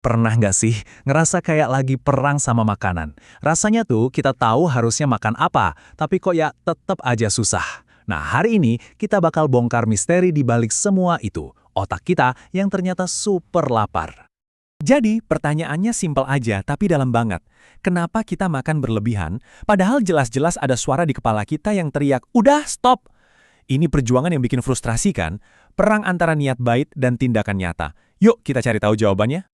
Pernah nggak sih ngerasa kayak lagi perang sama makanan? Rasanya tuh kita tahu harusnya makan apa, tapi kok ya tetap aja susah. Nah, hari ini kita bakal bongkar misteri di balik semua itu. Otak kita yang ternyata super lapar. Jadi, pertanyaannya simpel aja tapi dalam banget. Kenapa kita makan berlebihan, padahal jelas-jelas ada suara di kepala kita yang teriak, "Udah, stop!" Ini perjuangan yang bikin frustrasi kan? Perang antara niat baik dan tindakan nyata. Yuk kita cari tahu jawabannya.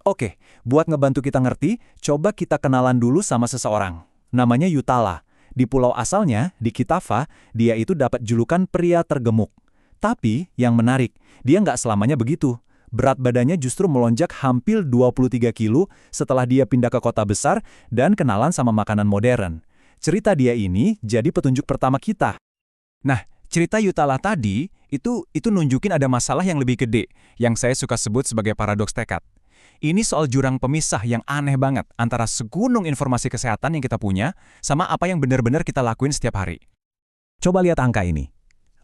Oke, buat ngebantu kita ngerti, coba kita kenalan dulu sama seseorang. Namanya Yutala. Di pulau asalnya, di Kitava, dia itu dapat julukan pria tergemuk. Tapi, yang menarik, dia nggak selamanya begitu. Berat badannya justru melonjak hampir 23 kilo setelah dia pindah ke kota besar dan kenalan sama makanan modern. Cerita dia ini jadi petunjuk pertama kita. Nah, cerita Yutala tadi, itu nunjukin ada masalah yang lebih gede, yang saya suka sebut sebagai paradoks tekad. Ini soal jurang pemisah yang aneh banget antara segunung informasi kesehatan yang kita punya sama apa yang benar-benar kita lakuin setiap hari. Coba lihat angka ini.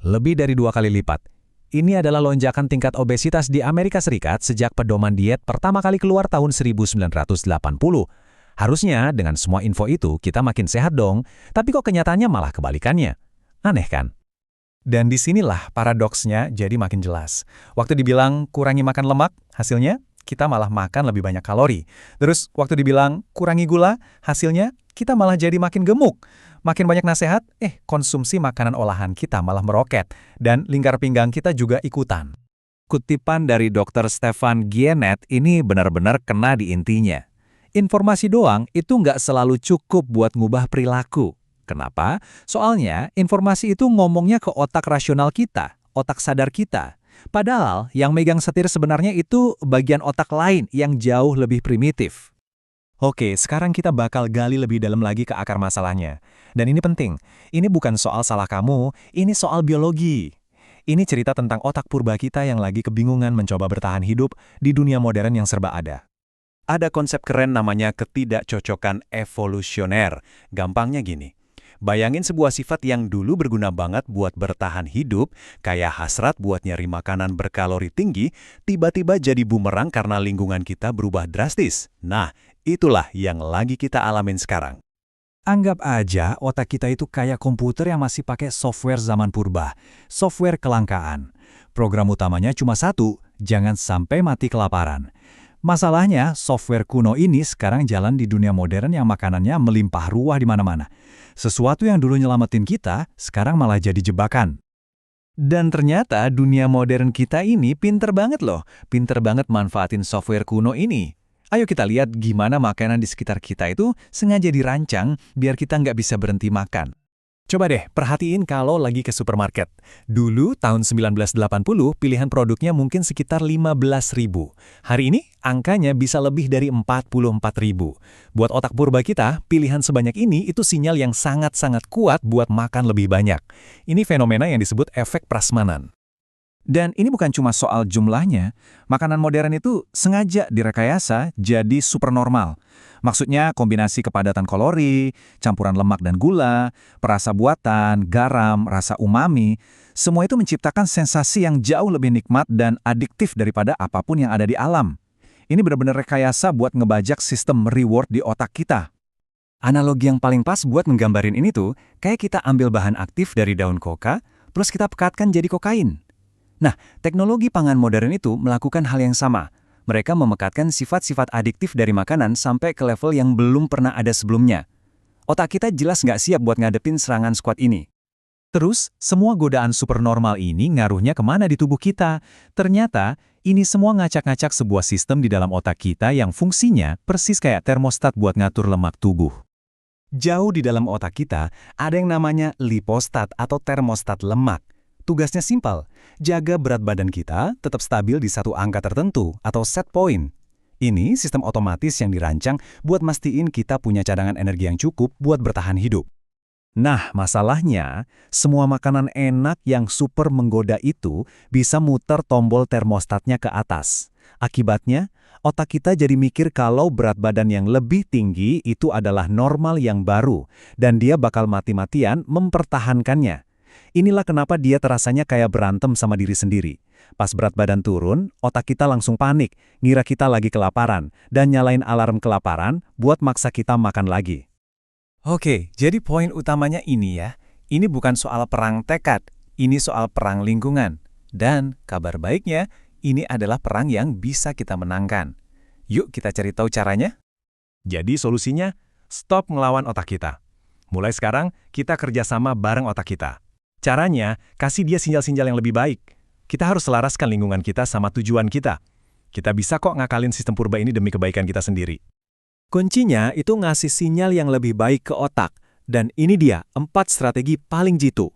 Lebih dari 2 kali lipat. Ini adalah lonjakan tingkat obesitas di Amerika Serikat sejak pedoman diet pertama kali keluar tahun 1980. Harusnya dengan semua info itu kita makin sehat dong, tapi kok kenyataannya malah kebalikannya. Aneh kan? Dan disinilah paradoksnya jadi makin jelas. Waktu dibilang kurangi makan lemak, hasilnya kita malah makan lebih banyak kalori. Terus waktu dibilang kurangi gula, hasilnya kita malah jadi makin gemuk. Makin banyak nasihat, konsumsi makanan olahan kita malah meroket. Dan lingkar pinggang kita juga ikutan. Kutipan dari Dr. Stefan Guyenet ini benar-benar kena di intinya. Informasi doang itu nggak selalu cukup buat ngubah perilaku. Kenapa? Soalnya informasi itu ngomongnya ke otak rasional kita, otak sadar kita. Padahal yang megang setir sebenarnya itu bagian otak lain yang jauh lebih primitif. Oke, sekarang kita bakal gali lebih dalam lagi ke akar masalahnya. Dan ini penting, ini bukan soal salah kamu, ini soal biologi. Ini cerita tentang otak purba kita yang lagi kebingungan mencoba bertahan hidup di dunia modern yang serba ada. Ada konsep keren namanya ketidakcocokan evolusioner. Gampangnya gini. Bayangin sebuah sifat yang dulu berguna banget buat bertahan hidup, kayak hasrat buat nyari makanan berkalori tinggi, tiba-tiba jadi bumerang karena lingkungan kita berubah drastis. Nah, itulah yang lagi kita alamin sekarang. Anggap aja otak kita itu kayak komputer yang masih pakai software zaman purba, software kelangkaan. Program utamanya cuma satu, jangan sampai mati kelaparan. Masalahnya, software kuno ini sekarang jalan di dunia modern yang makanannya melimpah ruah di mana-mana. Sesuatu yang dulu nyelamatin kita, sekarang malah jadi jebakan. Dan ternyata dunia modern kita ini pinter banget loh. Pinter banget manfaatin software kuno ini. Ayo kita lihat gimana makanan di sekitar kita itu sengaja dirancang biar kita nggak bisa berhenti makan. Coba deh, perhatiin kalau lagi ke supermarket. Dulu, tahun 1980, pilihan produknya mungkin sekitar 15.000. Hari ini, angkanya bisa lebih dari 44.000. Buat otak purba kita, pilihan sebanyak ini itu sinyal yang sangat-sangat kuat buat makan lebih banyak. Ini fenomena yang disebut efek prasmanan. Dan ini bukan cuma soal jumlahnya, makanan modern itu sengaja direkayasa jadi supernormal. Maksudnya kombinasi kepadatan kalori, campuran lemak dan gula, perasa buatan, garam, rasa umami, semua itu menciptakan sensasi yang jauh lebih nikmat dan adiktif daripada apapun yang ada di alam. Ini benar-benar rekayasa buat ngebajak sistem reward di otak kita. Analogi yang paling pas buat menggambarin ini tuh, kayak kita ambil bahan aktif dari daun koka, terus kita pekatkan jadi kokain. Nah, teknologi pangan modern itu melakukan hal yang sama. Mereka memekatkan sifat-sifat adiktif dari makanan sampai ke level yang belum pernah ada sebelumnya. Otak kita jelas nggak siap buat ngadepin serangan squad ini. Terus, semua godaan supernormal ini ngaruhnya kemana di tubuh kita? Ternyata, ini semua ngacak-ngacak sebuah sistem di dalam otak kita yang fungsinya persis kayak termostat buat ngatur lemak tubuh. Jauh di dalam otak kita, ada yang namanya lipostat atau termostat lemak. Tugasnya simpel, jaga berat badan kita tetap stabil di satu angka tertentu atau set point. Ini sistem otomatis yang dirancang buat mastiin kita punya cadangan energi yang cukup buat bertahan hidup. Nah, masalahnya, semua makanan enak yang super menggoda itu bisa muter tombol termostatnya ke atas. Akibatnya, otak kita jadi mikir kalau berat badan yang lebih tinggi itu adalah normal yang baru, dan dia bakal mati-matian mempertahankannya. Inilah kenapa dia terasanya kayak berantem sama diri sendiri. Pas berat badan turun, otak kita langsung panik, ngira kita lagi kelaparan, dan nyalain alarm kelaparan buat maksa kita makan lagi. Oke, jadi poin utamanya ini ya. Ini bukan soal perang tekad, ini soal perang lingkungan. Dan kabar baiknya, ini adalah perang yang bisa kita menangkan. Yuk kita cari tahu caranya. Jadi solusinya, stop ngelawan otak kita. Mulai sekarang, kita kerjasama bareng otak kita. Caranya, kasih dia sinyal-sinyal yang lebih baik. Kita harus selaraskan lingkungan kita sama tujuan kita. Kita bisa kok ngakalin sistem purba ini demi kebaikan kita sendiri. Kuncinya itu ngasih sinyal yang lebih baik ke otak. Dan ini dia 4 strategi paling jitu.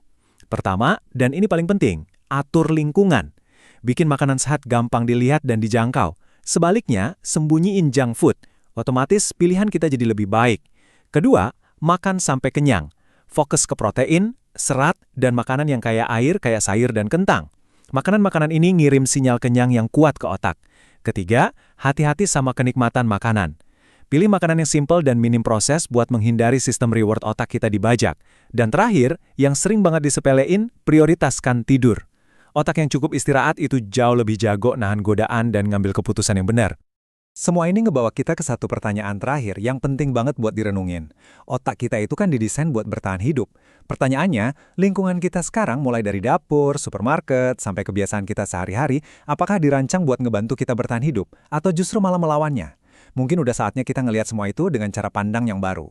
Pertama, dan ini paling penting, atur lingkungan. Bikin makanan sehat gampang dilihat dan dijangkau. Sebaliknya, sembunyiin junk food. Otomatis pilihan kita jadi lebih baik. Kedua, makan sampai kenyang. Fokus ke protein, serat, dan makanan yang kaya air kayak sayur dan kentang. Makanan-makanan ini ngirim sinyal kenyang yang kuat ke otak. Ketiga, hati-hati sama kenikmatan makanan. Pilih makanan yang simpel dan minim proses buat menghindari sistem reward otak kita dibajak. Dan terakhir, yang sering banget disepelein, prioritaskan tidur. Otak yang cukup istirahat itu jauh lebih jago nahan godaan dan ngambil keputusan yang benar. Semua ini ngebawa kita ke satu pertanyaan terakhir yang penting banget buat direnungin. Otak kita itu kan didesain buat bertahan hidup. Pertanyaannya, lingkungan kita sekarang mulai dari dapur, supermarket, sampai kebiasaan kita sehari-hari, apakah dirancang buat ngebantu kita bertahan hidup? Atau justru malah melawannya? Mungkin udah saatnya kita ngelihat semua itu dengan cara pandang yang baru.